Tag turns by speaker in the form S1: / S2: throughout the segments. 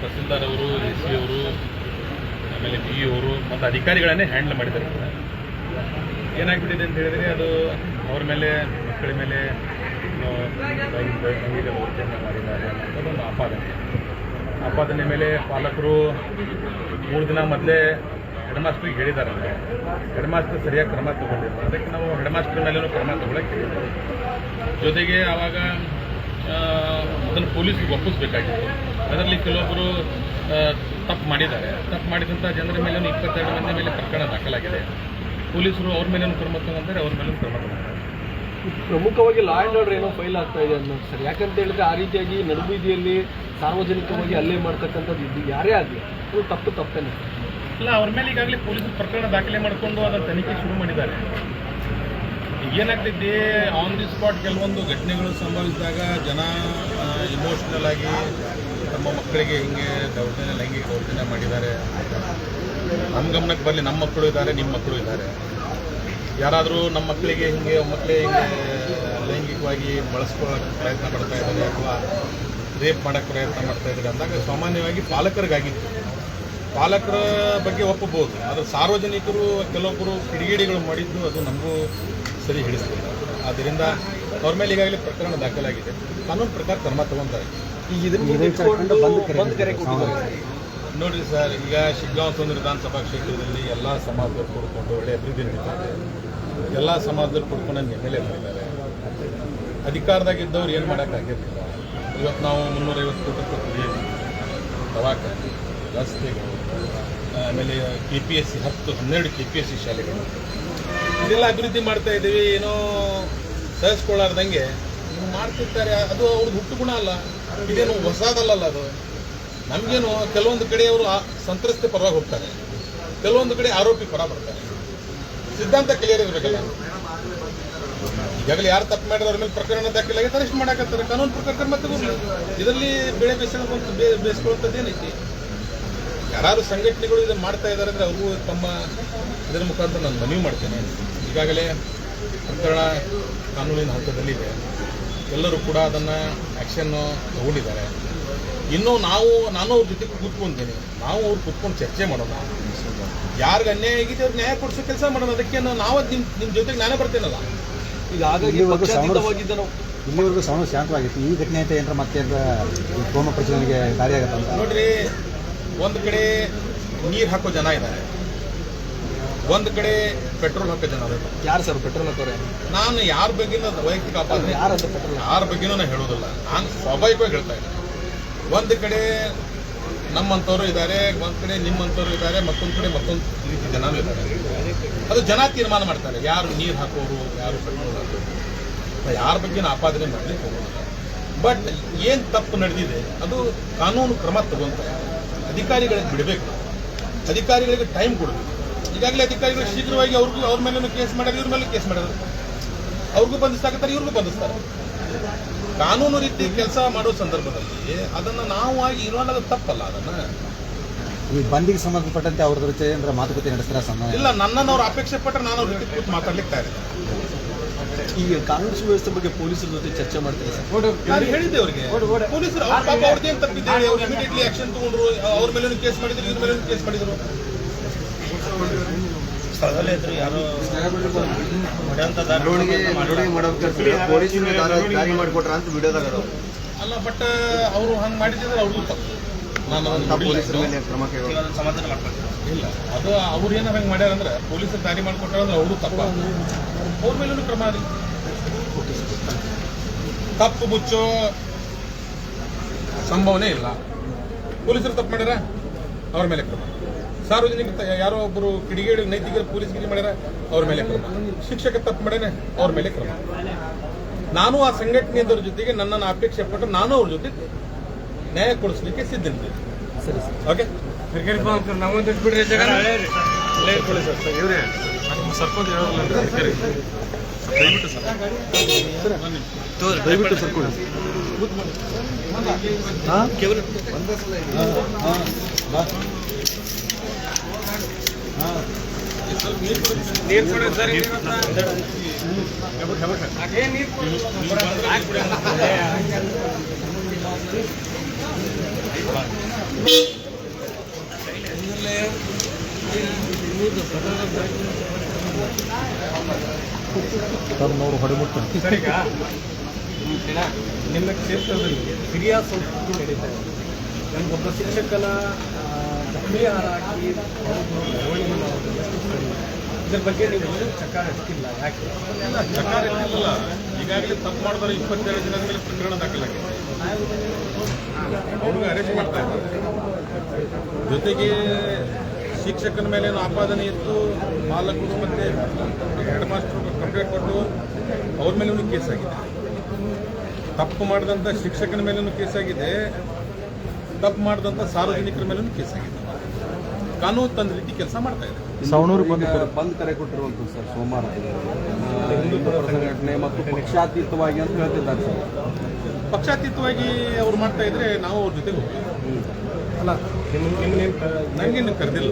S1: ತಹಸೀಲ್ದಾರ್ ಅವರು, S C ಅವರು, ಆಮೇಲೆ ಬಿ ಅವರು ಮತ್ತು ಅಧಿಕಾರಿಗಳನ್ನೇ ಹ್ಯಾಂಡಲ್ ಮಾಡಿದ್ದಾರೆ. ಏನಾಗ್ಬಿಟ್ಟಿದೆ ಅಂತ ಹೇಳಿದರೆ ಅದು ಅವ್ರ ಮೇಲೆ, ಮಕ್ಕಳ ಮೇಲೆ ಲೈಂಗಿಕ ದೌರ್ಜನ್ಯ ಮಾಡಿದ್ದಾರೆ ಅನ್ನೋದೊಂದು ಆಪಾದನೆ ಮೇಲೆ ಪಾಲಕರು 3 ದಿನ ಮೊದಲೇ ಹೆಡ್ ಮಾಸ್ಟ್ರಿಗೆ ಹೇಳಿದ್ದಾರೆ. ಹೆಡ್ ಮಾಸ್ಟರ್ ಸರಿಯಾಗಿ ಕ್ರಮ ತಗೊಂಡಿಲ್ಲ. ಅದಕ್ಕೆ ನಾವು ಹೆಡ್ ಮಾಸ್ಟರ್ ಮೇಲೂ ಕ್ರಮ ತಗೊಳ್ಳೋಕೆ ಹೇಳಿದ್ದಾರೆ. ಜೊತೆಗೆ ಆವಾಗ ಅದನ್ನು ಪೊಲೀಸ್ಗೆ ಒಪ್ಪಿಸ್ಬೇಕಾಗಿತ್ತು. ಅದರಲ್ಲಿ ಕೆಲವೊಬ್ಬರು ತಪ್ಪು ಮಾಡಿದ್ದಾರೆ. ತಪ್ಪು ಮಾಡಿದಂಥ ಜನರ ಮೇಲೆ 22 ಮಂದಿ ಮೇಲೆ ಪ್ರಕರಣ ದಾಖಲಾಗಿದೆ. ಪೊಲೀಸರು ಅವ್ರ ಮೇಲೇನು ಕ್ರಮ ತಗೊಂತಾರೆ, ಅವ್ರ ಮೇಲೂ ಕ್ರಮ ತಗೊಂತಾರೆ.
S2: ಪ್ರಮುಖವಾಗಿ ಲಾ ಆ್ಯಂಡ್ ಆರ್ಡರ್ ಏನೋ ಫೈಲ್ ಆಗ್ತಾ ಇದೆ ಅನ್ನೋದು ಸರ್. ಯಾಕಂತ ಹೇಳಿದ್ರೆ ಆ ರೀತಿಯಾಗಿ ನಡುಬೀದಿಯಲ್ಲಿ ಸಾರ್ವಜನಿಕವಾಗಿ ಹಲ್ಲೆ ಮಾಡ್ತಕ್ಕಂಥದ್ದು ಇದು ಯಾರೇ ಆಗಲಿ ಅದು ತಪ್ಪೇನೆ
S1: ಇಲ್ಲ. ಅವ್ರ ಮೇಲೆ ಈಗಾಗಲೇ ಪೊಲೀಸರು ಪ್ರಕರಣ ದಾಖಲೆ ಮಾಡಿಕೊಂಡು ಅದರ ತನಿಖೆ ಶುರು ಮಾಡಿದ್ದಾರೆ. ಏನಾಗ್ತಿದ್ದೆ, ಆನ್ ದಿ ಸ್ಪಾಟ್ ಕೆಲವೊಂದು ಘಟನೆಗಳು ಸಂಭವಿಸಿದಾಗ ಜನ ಇಮೋಷ್ನಲ್ ಆಗಿ ತಮ್ಮ ಮಕ್ಕಳಿಗೆ ಹಿಂಗೆ ಲೈಂಗಿಕ ದೌರ್ಜನ್ಯ ಮಾಡಿದ್ದಾರೆ. ನಮ್ಮ ಗಮನಕ್ಕೆ ಬರಲಿ, ನಮ್ಮ ಮಕ್ಕಳು ಇದ್ದಾರೆ, ನಿಮ್ಮ ಮಕ್ಕಳು ಇದ್ದಾರೆ. ಯಾರಾದರೂ ನಮ್ಮ ಮಕ್ಕಳಿಗೆ ಹಿಂಗೆ ಲೈಂಗಿಕವಾಗಿ ಬಳಸ್ಕೊಳ್ಳೋಕೆ ಪ್ರಯತ್ನ ಪಡ್ತಾ ಇದ್ದಾರೆ ಅಥವಾ ರೇಪ್ ಮಾಡೋಕ್ಕೆ ಪ್ರಯತ್ನ ಮಾಡ್ತಾ ಇದ್ದಾರೆ ಅಂದಾಗ ಸಾಮಾನ್ಯವಾಗಿ ಪಾಲಕರಿಗಾಗಿತ್ತು. ಪಾಲಕರ ಬಗ್ಗೆ ಒಪ್ಪಬಹುದು. ಆದರೆ ಸಾರ್ವಜನಿಕರು ಕೆಲವೊಬ್ಬರು ಕಿಡಿಗೇಡಿಗಳು ಮಾಡಿದ್ದು ಅದು ನಮಗೂ ಸರಿ ಹಿಡಿಸ್ತಿಲ್ಲ. ಆದ್ದರಿಂದ ಅವ್ರ ಮೇಲೆ ಈಗಾಗಲೇ ಪ್ರಕರಣ ದಾಖಲಾಗಿದೆ. ಕಾನೂನು ಪ್ರಕಾರ ಕ್ರಮ ತಗೊತಾರೆ. ನೋಡಿರಿ ಸರ್, ಈಗ ಶಿಗ್ಗಾಂವ್ ವಿಧಾನಸಭಾ ಕ್ಷೇತ್ರದಲ್ಲಿ ಎಲ್ಲ ಸಮಾಜದವ್ರು ಕೂಡ್ಕೊಂಡು ಒಳ್ಳೆ ಅಭಿವೃದ್ಧಿ ನಡೀತಾರೆ. ಎಲ್ಲ ಸಮಾಜದವ್ರು ಕೂಡ್ಕೊಂಡು ಎಮ್.ಎಲ್.ಎ ಮಾಡಿದ್ದಾರೆ. ಅಧಿಕಾರದಾಗಿದ್ದವ್ರು ಏನು ಮಾಡೋಕ್ಕಾಗಿರ್ತಿಲ್ಲ. ಇವತ್ತು ನಾವು 350 ಕೋಟಿ ರೂಪಾಯಿ ದವಾಖಾನೆ, ರಸ್ತೆಗಳು, ಆಮೇಲೆ KPSC 10-12 KPSC ಶಾಲೆಗಳು ಇದೆಲ್ಲ ಅಭಿವೃದ್ಧಿ ಮಾಡ್ತಾ ಇದ್ದೀವಿ. ಏನೋ ಸಹಿಸ್ಕೊಳ್ಳಾರ್ದಂಗೆ ಮಾಡ್ತಿರ್ತಾರೆ. ಅದು ಅವ್ರದ್ದು ಹುಟ್ಟು ಗುಣ ಅಲ್ಲ, ಇದೇನು ಹೊಸದಲ್ಲ. ಅದು ನಮಗೇನು ಕೆಲವೊಂದು ಕಡೆ ಅವರು ಸಂತ್ರಸ್ತೆ ಪರವಾಗಿ ಹೋಗ್ತಾರೆ, ಕೆಲವೊಂದು ಕಡೆ ಆರೋಪಿ ಪರ ಬರ್ತಾರೆ. ಸಿದ್ಧಾಂತ ಕ್ಲಿಯರ್ ಇರಬೇಕಲ್ಲ. ಈಗಾಗಲೇ ಯಾರು ತಪ್ಪು ಮಾಡಿದ್ರೆ ಅವ್ರ ಮೇಲೆ ಪ್ರಕರಣ ದಾಖಲಾಗಿ ಅರೆಸ್ಟ್ ಮಾಡಾಕತ್ತಾರೆ. ಕಾನೂನು ಪ್ರಕಾರ ಕ್ರಮ ತಗೋರಿ. ಇದರಲ್ಲಿ ಬೆಳೆ ಬೇಯಿಸ್ಕೊಳ್ಳೋಂಥದ್ದೇನೈತಿ? ಯಾರು ಸಂಘಟನೆಗಳು ಇದನ್ನು ಮಾಡ್ತಾ ಇದ್ದಾರೆ ಅಂದರೆ ಅವ್ರಿಗೂ ತಮ್ಮ ಇದರ ಮುಖಾಂತರ ನಾನು ಮನವಿ ಮಾಡ್ತೇನೆ. ಈಗಾಗಲೇ ಪ್ರಕರಣ ಕಾನೂನಿನ ಹಂತದಲ್ಲಿದೆ. ಎಲ್ಲರೂ ಕೂಡ ಅದನ್ನು ಆ್ಯಕ್ಷನ್ನು ತಗೊಂಡಿದ್ದಾರೆ. ಇನ್ನೂ ನಾನು ಅವ್ರ ಜೊತೆ ಕೂತ್ಕೊಂತೀನಿ. ನಾವು ಅವ್ರು ಕೂತ್ಕೊಂಡು ಚರ್ಚೆ ಮಾಡೋಣ. ಯಾರಿಗೆ ಅನ್ಯಾಯ ಆಗಿದೆ ಅವ್ರಿಗೆ ನ್ಯಾಯ ಕೊಡಿಸೋ ಕೆಲಸ ಮಾಡೋಣ. ಅದಕ್ಕೆ ನಾವು ನಿಮ್ಮ ಜೊತೆಗೆ ನಾನೇ ಬರ್ತೇನಲ್ಲ.
S2: ಈಗ ಹಾಗಾಗಿ
S3: ಇಲ್ಲಿವರೆಗೂ ಸಮಸ್ಯೆ ಶಾಂತವಾಗಿತ್ತು. ಈ ಘಟನೆ ಅಂತ ಏನಾರ ಮತ್ತೆ ಕೋಮ ಪ್ರಚೋದನೆಗೆ ದಾರಿಯಾಗತ್ತ
S1: ನೋಡ್ರಿ. ಒಂದು ಕಡೆ ನೀರು ಹಾಕೋ ಜನ ಇದ್ದಾರೆ, ಒಂದು ಕಡೆ ಪೆಟ್ರೋಲ್ ಹಾಕೋ ಜನ ಇದ್ದಾರೆ.
S2: ಯಾರು ಸರ್ ಪೆಟ್ರೋಲ್ ಹಾಕೋರೆ?
S1: ನಾನು ಯಾರ ಬಗ್ಗೆನೂ ವೈಯಕ್ತಿಕ ಆಪಾದನೆ ಯಾರ ಬಗ್ಗೆನೂ ನಾನು ಹೇಳೋದಿಲ್ಲ. ನಾನು ಸ್ವಾಭಾವಿಕವಾಗಿ ಹೇಳ್ತಾ ಇದ್ದೀನಿ. ಒಂದು ಕಡೆ ನಮ್ಮಂಥವ್ರು ಇದ್ದಾರೆ, ಒಂದು ಕಡೆ ನಿಮ್ಮಂಥವ್ರು ಇದ್ದಾರೆ, ಮತ್ತೊಂದು ಕಡೆ ಮತ್ತೊಂದು ರೀತಿ ಜನನೂ ಇದ್ದಾರೆ. ಅದು ಜನ ತೀರ್ಮಾನ ಮಾಡ್ತಾರೆ ಯಾರು ನೀರು ಹಾಕೋರು, ಯಾರು ಪೆಟ್ರೋಲ್ ಹಾಕೋರು. ಯಾರ ಬಗ್ಗೆನೂ ಆಪಾದನೆ ಮಾಡಲಿಕ್ಕೆ ಹೋಗೋದಿಲ್ಲ. ಬಟ್ ಏನು ತಪ್ಪು ನಡೆದಿದೆ ಅದು ಕಾನೂನು ಕ್ರಮ ತಗೊಂತಾರೆ. ಅಧಿಕಾರಿಗಳಿಗೆ ಬಿಡಬೇಕು, ಅಧಿಕಾರಿಗಳಿಗೆ ಟೈಮ್ ಕೊಡಬೇಕು. ಈಗಾಗಲೇ ಅಧಿಕಾರಿಗಳು ಶೀಘ್ರವಾಗಿ ಅವ್ರ ಮೇಲೂ ಕೇಸ್ ಮಾಡ್ಯಾರ, ಇವ್ರ ಮೇಲೂ ಕೇಸ್ ಮಾಡ್ಯಾರ. ಅವ್ರಿಗೂ ಬಂಧಿಸ್ತಾಕತ್ತಾರೆ, ಇವ್ರಿಗೂ ಬಂಧಿಸ್ತಾರೆ. ಕಾನೂನು ರೀತಿ ಕೆಲಸ ಮಾಡೋ ಸಂದರ್ಭದಲ್ಲಿ ಅದನ್ನು ನಾವು ಆಗಿ ಇರೋದು ತಪ್ಪಲ್ಲ. ಅದನ್ನು
S3: ಈ ಬಂದಿಗೆ ಸಂಬಂಧಪಟ್ಟಂತೆ ಅವ್ರ ಜೊತೆ ಅಂದ್ರೆ ಮಾತುಕತೆ ನಡೆಸ್ತಾರೆ ಸಂಬಂಧ
S1: ಇಲ್ಲ. ನನ್ನನ್ನು ಅವ್ರು ಅಪೇಕ್ಷೆ ಪಟ್ಟರೆ ನಾನು ಅವ್ರ ಜೊತೆ ಕೂತು ಮಾತಾಡ್ಲಿಕ್ಕೆ ತಯಾರಿಲ್ಲ.
S2: ಈಗ ಕಾನೂನು ಸುವ್ಯವಸ್ಥೆ ಬಗ್ಗೆ ಪೊಲೀಸರ ಜೊತೆ ಚರ್ಚೆ ಮಾಡ್ತಾರೆ ಸರ್.
S1: ನಾನು ಹೇಳಿದ್ದೆ ಅವ್ರಿಗೆ, ಪೊಲೀಸರು ಅವ್ರದ್ದೇನು ತಪ್ಪಿದೆ ಹೇಳಿ ಅವ್ರು ಇಮಿಡಿಯೇಟ್ಲಿ ಆಕ್ಷನ್ ತಗೊಂಡ್ರು. ಅವ್ರ ಮೇಲೂ ಕೇಸ್ ಮಾಡಿದ್ರು, ಇವ್ರ ಮೇಲೂ ಕೇಸ್ ಮಾಡಿದ್ರು.
S4: ಸ್ಥಳದಲ್ಲೇ ಇದ್ರು. ಯಾರು ಮಾಡಿಕೊಟ್ರ ಅಂತ ವಿಡಿಯೋದಾಗ
S1: ಅಲ್ಲ. ಬಟ್ ಅವರು ಹಂಗೆ ಮಾಡಿದ್ರೆ ಅವ್ರಿಗೂ ತಪ್ಪು. ನಾನು
S4: ಪೊಲೀಸರ ಮೇಲೆ ಕ್ರಮ ಸಮಾಧಾನ ಮಾಡ್ತಾರೆ.
S1: ಇಲ್ಲ, ಅದು ಅವ್ರು ಏನೋ ಹಂಗೆ ಮಾಡ್ಯಾರ ಅಂದ್ರೆ ಪೊಲೀಸರು ದಾರಿ ಮಾಡಿಕೊಟ್ಟಾರ ಅಂದ್ರೆ ಅವರು ತಪ್ಪ. ಅವ್ರ ಮೇಲೂ ಕ್ರಮ ಆಗಲಿ. ತಪ್ಪು ಮುಚ್ಚೋ ಸಂಭವನೆ ಇಲ್ಲ. ಪೊಲೀಸರು ತಪ್ಪು ಮಾಡ್ಯಾರ, ಅವ್ರ ಮೇಲೆ ಕ್ರಮ. ಸಾರ್ವಜನಿಕ ಯಾರೋ ಒಬ್ಬರು ಕಿಡಿಗೇಡಿ ನೈತಿಕ ಪೊಲೀಸ್ಗಿರಿ ಮಾಡ್ಯಾರ, ಅವ್ರ ಮೇಲೆ ಕ್ರಮ. ಶಿಕ್ಷಕ ತಪ್ಪು ಮಾಡ್ಯಾನೆ, ಅವ್ರ ಮೇಲೆ ಕ್ರಮ. ನಾನು ಆ ಸಂಘಟನೆಯದವ್ರ ಜೊತೆಗೆ ನನ್ನನ್ನು ಅಪೇಕ್ಷೆ ಪಟ್ಟು ನಾನು ಅವ್ರ ಜೊತೆ ನ್ಯಾಯ ಕೊಡಿಸ್ಲಿಕ್ಕೆ ಸಿದ್ಧನಿದ್ದೆ.
S2: ಸರಿ ಸರ್.
S1: ಓಕೆ. ಸರ್ಪಂಚ್
S3: ದಯವಿಟ್ಟು ಸರ್ ಕೊಡಿ.
S1: ನೀರು ಕೊಡಿ ಸರ್.
S3: ತಮ್ಮನವರು ಹೊಡೆಮುಟ್ಟ
S2: ಸರಿಗ ನಿಮ್ಮ ಕ್ಷೇತ್ರದಲ್ಲಿ ಹಿರಿಯ ಸಂಸ್ಕೃತಿ ನಡೀತಾ ಇದೆ. ನಮಗೊಬ್ಬ ಶಿಕ್ಷಕನ ಪರಿಹಾರ ಹಾಕಿ ಮೆರವಣಿಗೆ ಮಾಡೋದು ಎಷ್ಟು ಸರಿ? ಇದ್ರ ಬಗ್ಗೆ ನೀವು ಚಕಾರ ಹಚ್ಚಿಲ್ಲ ಯಾಕೆ?
S1: ಸರ್ಕಾರ ಇರ್ತಿಲ್ಲ. ಈಗಾಗಲೇ ತಪ್ಪು ಮಾಡಿದ್ರೆ 27 ದಿನದ ಮೇಲೆ ಪ್ರಕರಣ ದಾಖಲಾಗಿದೆ. ಅವ್ರಿಗೆ ಅರೆಸ್ಟ್ ಮಾಡ್ತಾ ಇದ್ದಾರೆ. ಜೊತೆಗೆ ಶಿಕ್ಷಕನ ಮೇಲೇನು ಆಪಾದನೆ ಇತ್ತು, ಪಾಲಕರು ಮತ್ತು ಹೆಡ್ ಮಾಸ್ಟರ್ ಕಂಪ್ಲೇಂಟ್ ಕೊಟ್ಟು ಅವ್ರ ಮೇಲೂ ಕೇಸ್ ಆಗಿದೆ. ತಪ್ಪು ಮಾಡಿದಂಥ ಶಿಕ್ಷಕನ ಮೇಲೂ ಕೇಸ್ ಆಗಿದೆ, ತಪ್ಪು ಮಾಡಿದಂಥ ಸಾರ್ವಜನಿಕರ ಮೇಲೂ ಕೇಸ್ ಆಗಿದೆ. ಕಾನೂನು ತಂದ ರೀತಿ ಕೆಲಸ ಮಾಡ್ತಾ ಇದೆ.
S3: ಸವಣೂರು
S5: ಬಂದ್ ಕರೆ ಕೊಟ್ಟಿರುವಂಥದ್ದು ಸರ್ ಸೋಮವಾರ ಹಿಂದೂ ಪರ ಸಂಘಟನೆ ಮತ್ತು ಪಕ್ಷಾತೀತವಾಗಿ ಅಂತ ಹೇಳ್ತಿದ್ದಾರೆ ಸರ್.
S1: ಪಕ್ಷಾತೀತವಾಗಿ ಅವ್ರು ಮಾಡ್ತಾ ಇದ್ರೆ ನಾವು ಅವ್ರ ಜೊತೆಗೆ ಹೋಗ್ತೀವಿ.
S2: ಅಲ್ಲ
S1: ನನಗೇನು ಕರೆದಿಲ್ಲ,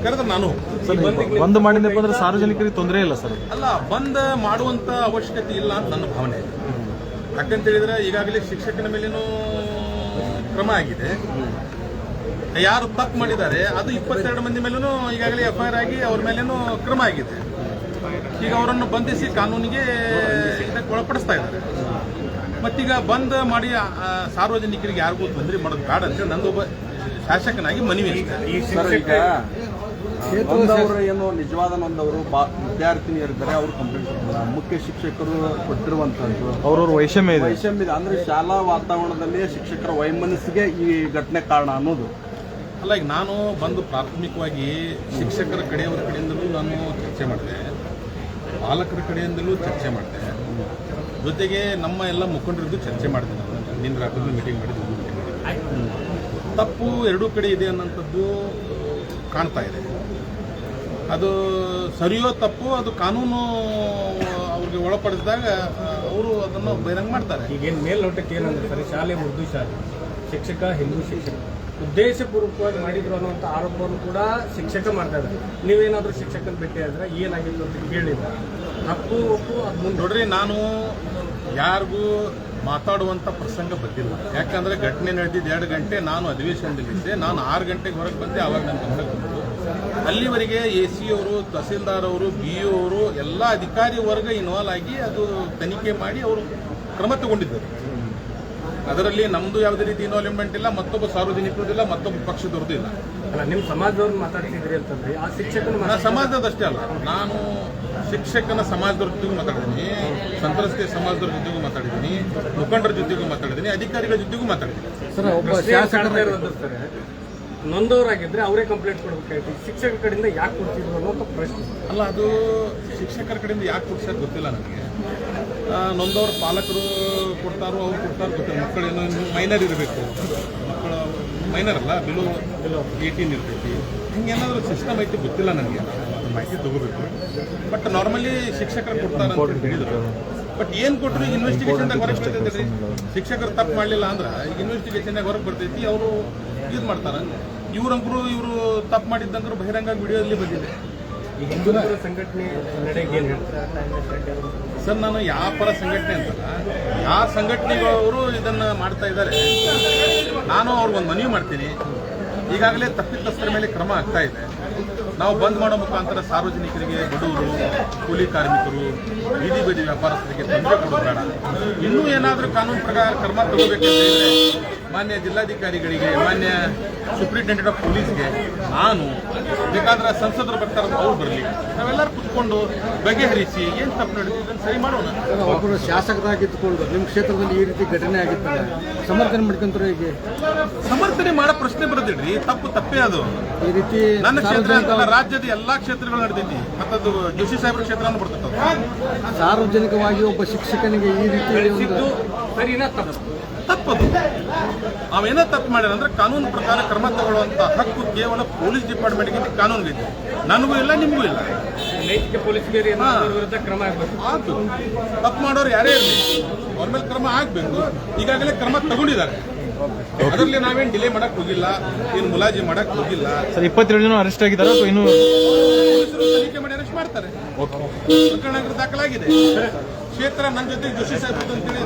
S1: ಕರೆದ್ರೆ ನಾನು
S3: ಬಂದ್ ಮಾಡಿದಪ್ಪ ಅಂದ್ರೆ ಸಾರ್ವಜನಿಕರಿಗೆ ತೊಂದರೆ ಇಲ್ಲ ಸರ್.
S1: ಅಲ್ಲ, ಬಂದ್ ಮಾಡುವಂತ ಅವಶ್ಯಕತೆ ಇಲ್ಲ ಅಂತ ನನ್ನ ಭಾವನೆ. ಯಾಕಂತ ಹೇಳಿದ್ರೆ ಈಗಾಗಲೇ ಶಿಕ್ಷಕನ ಮೇಲೇನೂ ಕ್ರಮ ಆಗಿದೆ. ಯಾರು ತಪ್ಪು ಮಾಡಿದ್ದಾರೆ ಅದು 22 ಮಂದಿ ಮೇಲೂ ಈಗಾಗಲೇ FIR ಆಗಿ ಅವ್ರ ಮೇಲೇನೂ ಕ್ರಮ ಆಗಿದೆ. ಈಗ ಅವರನ್ನು ಬಂಧಿಸಿ ಕಾನೂನಿಗೆ ಇದಕ್ಕೆ ಒಳಪಡಿಸ್ತಾ ಇದ್ದಾರೆ. ಮತ್ತೀಗ ಬಂದ್ ಮಾಡಿ ಸಾರ್ವಜನಿಕರಿಗೆ ಯಾರಿಗೂ ತೊಂದರೆ ಮಾಡೋದು ಬೇಡ ಅಂತ ನಂದೊಬ್ಬ ಶಾಸಕನಾಗಿ ಮನವಿ ಅಷ್ಟೇ.
S5: ಸರ್, ಈಗ ನೊಂದವರು ಏನು ನಿಜವಾದ ನೊಂದವರು ವಿದ್ಯಾರ್ಥಿನಿಯರಿದ್ದಾರೆ, ಅವರು ಕಂಪ್ಲೇಂಟ್ ಕೊಡ್ತಾರೆ. ಮುಖ್ಯ ಶಿಕ್ಷಕರು ಕೊಟ್ಟಿರುವಂತದ್ದು
S3: ಅವ್ರವ್ರ ವೈಷಮ್ಯ ಇದೆ.
S5: ವೈಷಮ್ಯ ಇದೆ ಅಂದ್ರೆ ಶಾಲಾ ವಾತಾವರಣದಲ್ಲಿ ಶಿಕ್ಷಕರ ವೈಮನಸ್ಸಿಗೆ ಈ ಘಟನೆ ಕಾರಣ ಅನ್ನೋದು.
S1: ಅಲ್ಲ, ಈಗ ನಾನು ಬಂದು ಪ್ರಾಥಮಿಕವಾಗಿ ಶಿಕ್ಷಕರ ಕಡೆಯಿಂದಲೂ ನಾನು ಚರ್ಚೆ ಮಾಡಿದೆ, ಪಾಲಕರ ಕಡೆಯಿಂದಲೂ ಚರ್ಚೆ ಮಾಡಿದೆ, ಜೊತೆಗೆ ನಮ್ಮ ಎಲ್ಲ ಮುಖಂಡರಿದ್ದು ಚರ್ಚೆ ಮಾಡಿದೆ. ನಾನು ನಿನ್ನ ರಾತ್ರಿ ಮೀಟಿಂಗ್ ಮಾಡಿದ್ದು. ತಪ್ಪು ಎರಡೂ ಕಡೆ ಇದೆ ಅನ್ನೋಂಥದ್ದು ಕಾಣ್ತಾ ಇದೆ. ಅದು ಸರಿಯೋ ತಪ್ಪು ಅದು ಕಾನೂನು ಅವ್ರಿಗೆ ಒಳಪಡಿಸಿದಾಗ ಅವರು ಅದನ್ನು ಬಹಿರಂಗ ಮಾಡ್ತಾರೆ.
S2: ಈಗೇನು ಮೇಲ್ನೋಟಕ್ಕೆ ಏನಂದ್ರೆ ಸರಿ, ಶಾಲೆ ಉರ್ದು ಶಾಲೆ, ಶಿಕ್ಷಕ ಹಿಂದೂ ಶಿಕ್ಷಕ ಉದ್ದೇಶಪೂರ್ವಕವಾಗಿ ಮಾಡಿದ್ರು ಅನ್ನುವಂಥ ಆರೋಪವನ್ನು ಕೂಡ ಶಿಕ್ಷಕ ಮಾಡ್ತಾ ಇದ್ದಾರೆ. ನೀವೇನಾದರೂ ಶಿಕ್ಷಕನ ಭೇಟಿ ಆದ್ರೆ ಏನಾಗಿತ್ತು ಅಂತ ಕೇಳಿಲ್ಲ. ತಪ್ಪು ಒಪ್ಪು ಅದು ಮುಂದೆ
S1: ನೋಡ್ರಿ, ನಾನು ಯಾರಿಗೂ ಮಾತಾಡುವಂಥ ಪ್ರಸಂಗ ಬಂದಿಲ್ಲ. ಯಾಕಂದರೆ ಘಟನೆ ನಡೆದಿದ್ದು 2 ಗಂಟೆ, ನಾನು ಅಧಿವೇಶನದಲ್ಲಿದ್ದೆ. ನಾನು 6 ಗಂಟೆಗೆ ಹೊರಗೆ ಬಂದೆ. ಆವಾಗ ನನ್ನ ಗಮನಕ್ಕೆ ಬಂತು. ಅಲ್ಲಿವರೆಗೆ AC ಅವರು, ತಹಸೀಲ್ದಾರ್ ಅವರು, BO ಅವರು ಎಲ್ಲ ಅಧಿಕಾರಿ ವರ್ಗ ಇನ್ವಾಲ್ವ್ ಆಗಿ ಅದು ತನಿಖೆ ಮಾಡಿ ಅವರು ಕ್ರಮ ತಗೊಂಡಿದ್ದರು. ಅದರಲ್ಲಿ ನಮ್ಮದು ಯಾವುದೇ ರೀತಿ ಇನ್ವಾಲ್ವ್ಮೆಂಟ್ ಇಲ್ಲ, ಮತ್ತೊಬ್ಬ ಸಾರ್ವಜನಿಕರದಿಲ್ಲ, ಮತ್ತೊಬ್ಬ ಪಕ್ಷದವ್ರದ್ದು ಇಲ್ಲ.
S2: ಅಲ್ಲ, ನಿಮ್ಮ ಸಮಾಜದವ್ರು ಮಾತಾಡ್ತಿದ್ರಿ ಅಂತಂದ್ರೆ ಆ ಶಿಕ್ಷಕನ
S1: ಸಮಾಜದಷ್ಟೇ ಅಲ್ಲ, ನಾನು ಶಿಕ್ಷಕನ ಸಮಾಜದವ್ರ ಜೊತೆಗೂ ಮಾತಾಡಿದ್ದೀನಿ, ಸಂತ್ರಸ್ತೆ ಸಮಾಜದವ್ರ ಜೊತೆಗೂ ಮಾತಾಡಿದ್ದೀನಿ, ಮುಖಂಡರ ಜೊತೆಗೂ ಮಾತಾಡಿದ್ದೀನಿ, ಅಧಿಕಾರಿಗಳ ಜೊತೆಗೂ ಮಾತಾಡಿದ್ದೀನಿ.
S2: ಸರ್, ಒಬ್ಬ ಶಾಸಕರ ನೊಂದವರಾಗಿದ್ರೆ ಅವರೇ ಕಂಪ್ಲೇಂಟ್ ಕೊಡಬೇಕಾಯ್ತು. ಶಿಕ್ಷಕರ ಕಡೆಯಿಂದ ಯಾಕೆ ಕೊಡ್ತಿದ್ರು ಅನ್ನೋ ಪ್ರಶ್ನೆ.
S1: ಅಲ್ಲ, ಅದು ಶಿಕ್ಷಕರ ಕಡೆಯಿಂದ ಯಾಕೆ ಕೊಡ್ಸೋದು ಗೊತ್ತಿಲ್ಲ ನನಗೆ. ನೊಂದವ್ರ ಪಾಲಕರು ಕೊಡ್ತಾರೋ ಅವ್ರು ಕೊಡ್ತಾರೋ ಗೊತ್ತಿಲ್ಲ. ಮಕ್ಕಳೇನೋ ಮೈನರ್ ಇರಬೇಕು, ಮಕ್ಕಳು ಮೈನರ್ ಅಲ್ಲ, ಬಿಲೋ 18 ಇರ್ತೈತಿ. ಹಿಂಗೇನಾದರೂ ಸಿಸ್ಟಮ್ ಐತಿ ಗೊತ್ತಿಲ್ಲ ನನಗೆ, ಮಾಹಿತಿ ತಗೋಬೇಕು. ಬಟ್ ನಾರ್ಮಲಿ ಶಿಕ್ಷಕರು ಕೊಡ್ತಾರೆ ಅಂತ ಹೇಳಿದ್ರು. ಬಟ್ ಏನು ಕೊಟ್ಟರು ಇನ್ವೆಸ್ಟಿಗೇಷನ್ದಾಗ ಹೊರಗೆ ಬರ್ತೈತೆ. ಶಿಕ್ಷಕರು ತಪ್ಪು ಮಾಡಲಿಲ್ಲ ಅಂದ್ರೆ ಈಗ ಇನ್ವೆಸ್ಟಿಗೇಷನ್ದಾಗ ಹೊರಗೆ ಬರ್ತೈತಿ, ಅವರು ಇದು ಮಾಡ್ತಾರೆ. ಇವರು ತಪ್ಪು ಮಾಡಿದ್ದಂದ್ರೆ ಬಹಿರಂಗ ವಿಡಿಯೋದಲ್ಲಿ ಬಂದಿದೆ.
S2: ಈ ಹಿಂದೂ ಪರ ಸಂಘಟನೆ ನಡೆಗೆ ಏನು ಹೇಳ್ತಾರೆ
S1: ಸರ್? ನಾನು ಯಾವ ಪರ ಸಂಘಟನೆ ಅಂತಲ್ಲ, ಯಾವ ಸಂಘಟನೆಗಳವರು ಇದನ್ನು ಮಾಡ್ತಾ ಇದ್ದಾರೆ. ನಾನು ಅವ್ರಿಗೊಂದು ಮನವಿ ಮಾಡ್ತೀನಿ. ಈಗಾಗಲೇ ತಪ್ಪಿತಸ್ಥರ ಮೇಲೆ ಕ್ರಮ ಆಗ್ತಾ ಇದೆ. ನಾವು ಬಂದ್ ಮಾಡೋ ಮುಖಾಂತರ ಸಾರ್ವಜನಿಕರಿಗೆ, ಬಡವರು, ಕೂಲಿ ಕಾರ್ಮಿಕರು, ಬೀದಿ ಬೀದಿ ವ್ಯಾಪಾರಸ್ಥರಿಗೆ ತೊಂದರೆ ಕೊಡೋದು ಬೇಡ. ಇನ್ನೂ ಏನಾದರೂ ಕಾನೂನು ಪ್ರಕಾರ ಕ್ರಮ ತಗೋಬೇಕಂತ ಹೇಳಿದ್ರೆ ಮಾನ್ಯ ಜಿಲ್ಲಾಧಿಕಾರಿಗಳಿಗೆ, ಮಾನ್ಯ ಸೂಪ್ರಿಂಟೆಂಡೆಂಟ್ ಆಫ್ ಪೊಲೀಸ್ಗೆ, ನಾನು ಬೇಕಾದ್ರೆ ಸಂಸದರು ಬರ್ತಾರೆ, ಅವ್ರು ಬರಲಿ, ನಾವೆಲ್ಲರೂ ಕುತ್ಕೊಂಡು ಬಗೆಹರಿಸಿ ಏನು ತಪ್ಪು ನಡೆದಿದೆ ಅದನ್ನು ಸರಿ ಮಾಡೋಣ.
S3: ಒಬ್ಬರು ಶಾಸಕರಾಗಿದ್ದುಕೊಂಡು ನಿಮ್ಮ ಕ್ಷೇತ್ರದಲ್ಲಿ ಈ ರೀತಿ ಘಟನೆ ಆಗಿತ್ತಲ್ಲ, ಸಮರ್ಥನೆ ಮಾಡ್ಕೊಂತಾರೆ. ಈಗ
S1: ಸಮರ್ಥನೆ ಮಾಡೋ ಪ್ರಶ್ನೆ ಬರೋದಿಡ್ರಿ, ತಪ್ಪೇ ಅದು.
S3: ಈ ರೀತಿ
S1: ನನ್ನ ಕ್ಷೇತ್ರ ಅಂತಲ್ಲ, ರಾಜ್ಯದ ಎಲ್ಲಾ ಕ್ಷೇತ್ರಗಳು ನಡೆದೈತಿ. ಮತ್ತದು ಜೋಶಿ ಸಾಹೇಬ್ರ ಕ್ಷೇತ್ರ ಬರ್ತದೆ.
S3: ಸಾರ್ವಜನಿಕವಾಗಿ ಒಬ್ಬ ಶಿಕ್ಷಕನಿಗೆ ಈ ರೀತಿ
S2: ಸರಿನಾ
S1: ತಪ್ಪದು. ಅವೇನೋ ತಪ್ಪು ಮಾಡ್ಯಾರ ಅಂದ್ರೆ ಕಾನೂನು ಪ್ರಕಾರ ಕ್ರಮ ತಗೊಳ್ಳುವಂತ ಹಕ್ಕು ಕೇವಲ ಪೊಲೀಸ್ ಡಿಪಾರ್ಟ್ಮೆಂಟ್ಗೆ ಕಾನೂನಿಗೆ, ನನಗೂ ಇಲ್ಲ, ನಿಮಗೂ ಇಲ್ಲ.
S2: ನೈತಿಕ ಪೊಲೀಸ್ಗೆ ವಿರುದ್ಧ ಕ್ರಮ ಆಗಬೇಕು.
S1: ಆಯ್ತು, ತಪ್ಪು ಮಾಡೋರು ಯಾರೇ ಇರಲಿ ಅವ್ರ ಮೇಲೆ ಕ್ರಮ ಆಗ್ಬೇಕು. ಈಗಾಗಲೇ ಕ್ರಮ ತಗೊಂಡಿದ್ದಾರೆ. ಅದರಲ್ಲಿ ನಾವೇನು ಡಿಲೇ ಮಾಡಕ್ ಹೋಗಿಲ್ಲ, ಏನು ಮುಲಾಜಿ ಮಾಡಕ್ ಹೋಗಿಲ್ಲ.
S3: ಸರ್, 27 ಜನ ಅರೆಸ್ಟ್ ಆಗಿದ್ದಾರೆ ಅಥವಾ ಇನ್ನೂ
S1: ಪೊಲೀಸರು ತನಿಖೆ ಮಾಡಿ ಅರೆಸ್ಟ್ ಮಾಡ್ತಾರೆ. ಪ್ರಕರಣ ದಾಖಲಾಗಿದೆ. ಕ್ಷೇತ್ರ ನನ್ನ ಜೊತೆ ಜೋಶಿ ಸಾಹೇಬ್ ಅಂತೇಳಿ